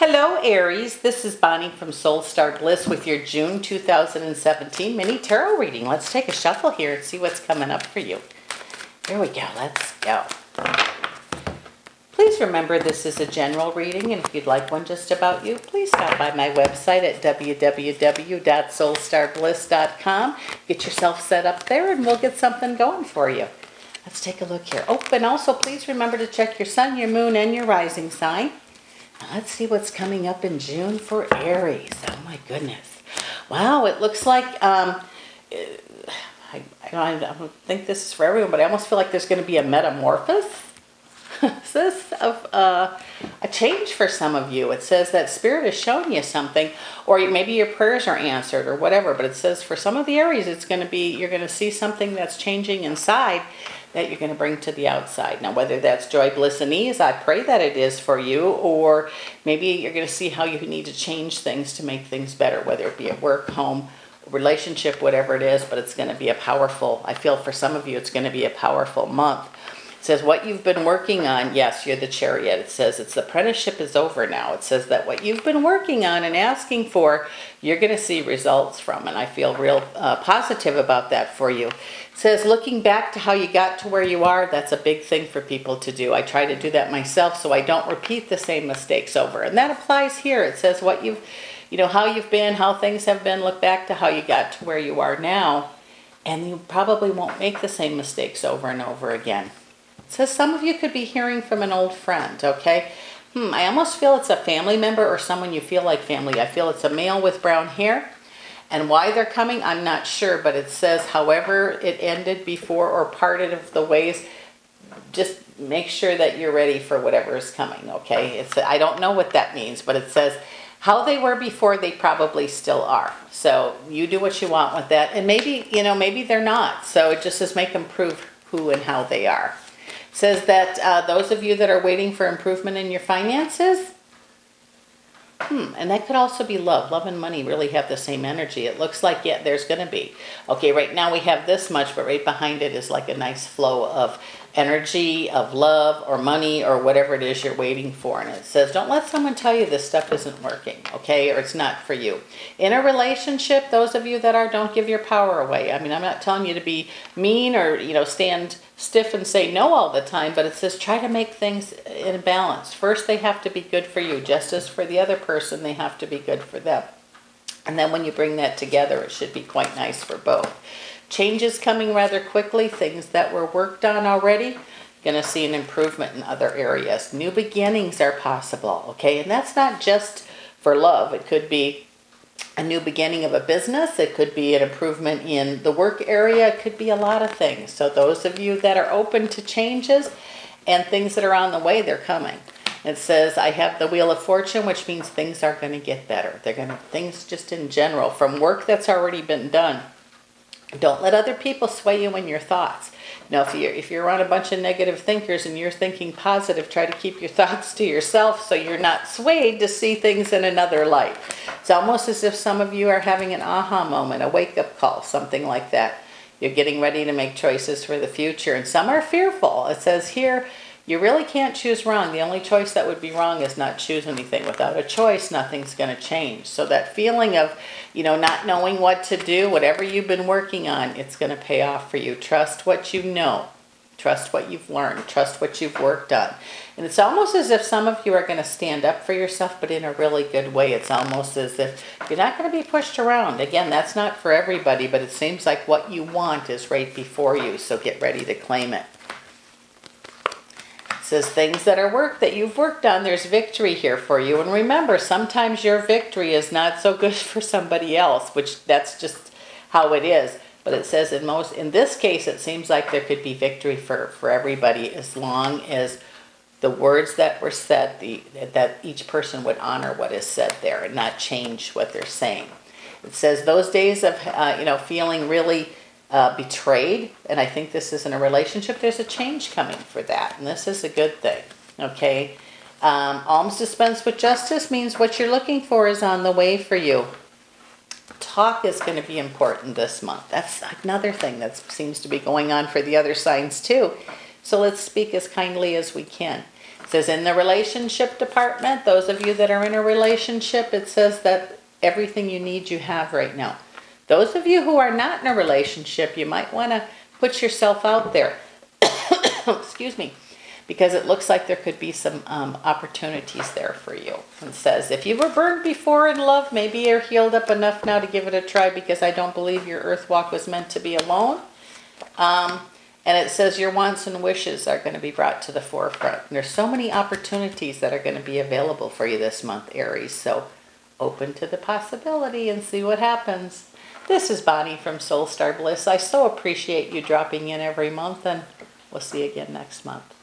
Hello Aries, this is Bonnie from Soulstarbliss with your June 2017 mini tarot reading. Let's take a shuffle here and see what's coming up for you. Here we go, let's go. Please remember this is a general reading, and if you'd like one just about you, please stop by my website at www.soulstarbliss.com. Get yourself set up there and we'll get something going for you. Let's take a look here. Oh, and also please remember to check your sun, your moon, and your rising sign. Let's see what's coming up in June for Aries. Oh my goodness. Wow, it looks like, I don't think this is for everyone, but I almost feel like there's going to be a metamorphosis of a change for some of you. It says that Spirit is showing you something, or maybe your prayers are answered or whatever, but it says for some of the Aries, it's going to be, you're going to see something that's changing inside that you're going to bring to the outside. Now, whether that's joy, bliss, and ease, I pray that it is for you, or maybe you're going to see how you need to change things to make things better, whether it be at work, home, relationship, whatever it is, but it's going to be a powerful, I feel for some of you, it's going to be a powerful month. It says what you've been working on, yes, you're the Chariot. It says it's the apprenticeship is over now. It says that what you've been working on and asking for, you're going to see results from, and I feel real positive about that for you. It says looking back to how you got to where you are, that's a big thing for people to do. I try to do that myself so I don't repeat the same mistakes over, and that applies here. It says what you've, how you've been, how things have been, look back to how you got to where you are now, and you probably won't make the same mistakes over and over again. It says some of you could be hearing from an old friend, okay? I almost feel it's a family member or someone you feel like family. I feel it's a male with brown hair. And why they're coming, I'm not sure, but it says however it ended before or parted of the ways, just make sure that you're ready for whatever is coming, okay? I don't know what that means, but it says how they were before, they probably still are. So you do what you want with that. And maybe, maybe they're not. So it just says make them prove who and how they are. It says that those of you that are waiting for improvement in your finances, and that could also be love. Love and money really have the same energy. It looks like, yeah, there's going to be. Okay, right now we have this much, but right behind it is like a nice flow of energy, of love or money or whatever it is you're waiting for. And it says, don't let someone tell you this stuff isn't working, okay, or it's not for you. In a relationship, those of you that are, don't give your power away. I mean, I'm not telling you to be mean or, stand stiff and say no all the time, but it says try to make things in balance. First, they have to be good for you, just as for the other person, they have to be good for them. And then when you bring that together, it should be quite nice for both. Changes coming rather quickly, things that were worked on already, going to see an improvement in other areas. New beginnings are possible, okay? And that's not just for love. It could be a new beginning of a business. It could be an improvement in the work area. It could be a lot of things. So those of you that are open to changes and things that are on the way, they're coming. It says, I have the Wheel of Fortune, which means things are going to get better. They're going to, things just in general, from work that's already been done. Don't let other people sway you in your thoughts. Now, if you're around a bunch of negative thinkers and you're thinking positive, try to keep your thoughts to yourself so you're not swayed to see things in another light. It's almost as if some of you are having an aha moment, a wake-up call, something like that. You're getting ready to make choices for the future, and some are fearful. It says here, you really can't choose wrong. The only choice that would be wrong is not choose anything. Without a choice, nothing's going to change. So that feeling of, not knowing what to do, whatever you've been working on, it's going to pay off for you. Trust what you know. Trust what you've learned. Trust what you've worked on. And it's almost as if some of you are going to stand up for yourself, but in a really good way. It's almost as if you're not going to be pushed around. Again, that's not for everybody, but it seems like what you want is right before you, so get ready to claim it. It says things that are work that you've worked on, there's victory here for you. And remember, sometimes your victory is not so good for somebody else, which that's just how it is. But it says in this case, it seems like there could be victory for everybody as long as the words that were said, that each person would honor what is said there and not change what they're saying. It says those days of, feeling really betrayed, and I think this is in a relationship, there's a change coming for that, and this is a good thing, okay? Alms dispensed with justice means what you're looking for is on the way for you. Talk is going to be important this month. That's another thing that seems to be going on for the other signs too. So let's speak as kindly as we can. It It says in the relationship department, those of you that are in a relationship, it says that everything you need you have right now. Those of you who are not in a relationship, you might want to put yourself out there. Excuse me. Because it looks like there could be some opportunities there for you. It says, if you were burned before in love, maybe you're healed up enough now to give it a try, because I don't believe your earth walk was meant to be alone. And it says your wants and wishes are going to be brought to the forefront. And there's so many opportunities that are going to be available for you this month, Aries. So open to the possibility and see what happens. This is Bonnie from Soulstarbliss. I so appreciate you dropping in every month, and we'll see you again next month.